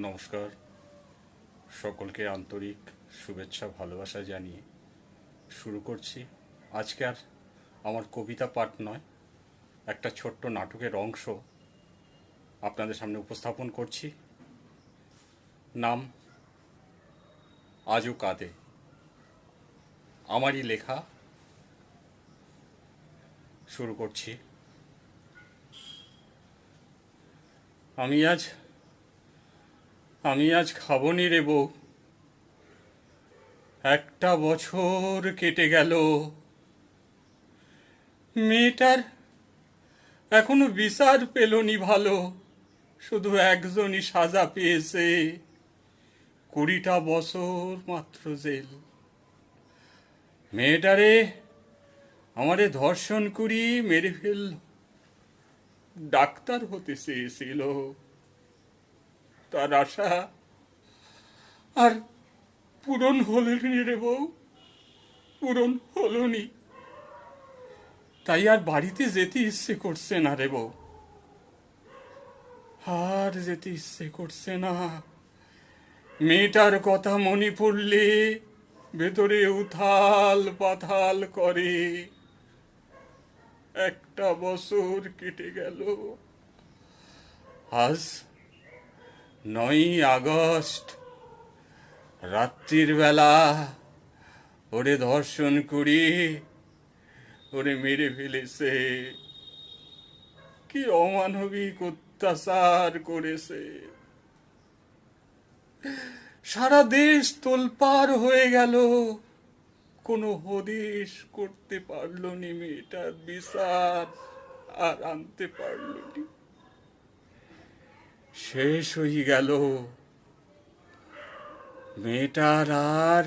নমস্কার, সকলকে আন্তরিক শুভেচ্ছা ভালোবাসা জানিয়ে শুরু করছি। আজকে আর আমার কবিতা পাঠ নয়, একটা ছোট্ট নাটকের অংশ আপনাদের সামনে উপস্থাপন করছি। নাম আজও কাঁদে। আমারই লেখা, শুরু করছি। আমি আজ আমি আজ খাবনি রে বউ, একটা বছর কেটে গেল, মেয়েটার এখনো বিচার পেলনি ভালো, শুধু একজনই সাজা পেয়েছে, 20টা বছর মাত্র জেল। মেয়েটারে আমারে ধর্ষণ করি মেরে ফেল, ডাক্তার হতে চেয়েছিল, তার আশা আর পূরণ হলনি রে বউ, পূরণ হলনি। তাই আর বাড়িতে যেতে ইচ্ছে করছে না রে বউ, আর যেতে ইচ্ছে করছে না। মেয়েটার কথা মনে পড়লে ভেতরে উথাল পাথাল করে। একটা বছর কেটে গেল, আজ 9ই আগস্ট, রাত্রির বেলা ওরে ধর্ষণ করি ওরে মেরে ফেলেছে। কি অমানবিক অত্যাচার করেছে। সারা দেশ তোলপাড় হয়ে গেল, কোনো হদিশ করতে পারলো নি, মেয়েটার বিচার আর আনতে পারলো নি। শেষ হয়ে গেল। মেয়েটার আর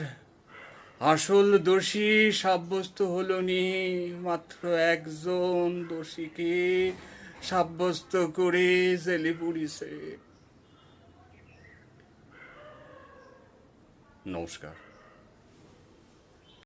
আসল দোষী সাব্যস্ত হলো নি, মাত্র একজন দোষীকে সাব্যস্ত করে জেলে পুড়িছে। নমস্কার।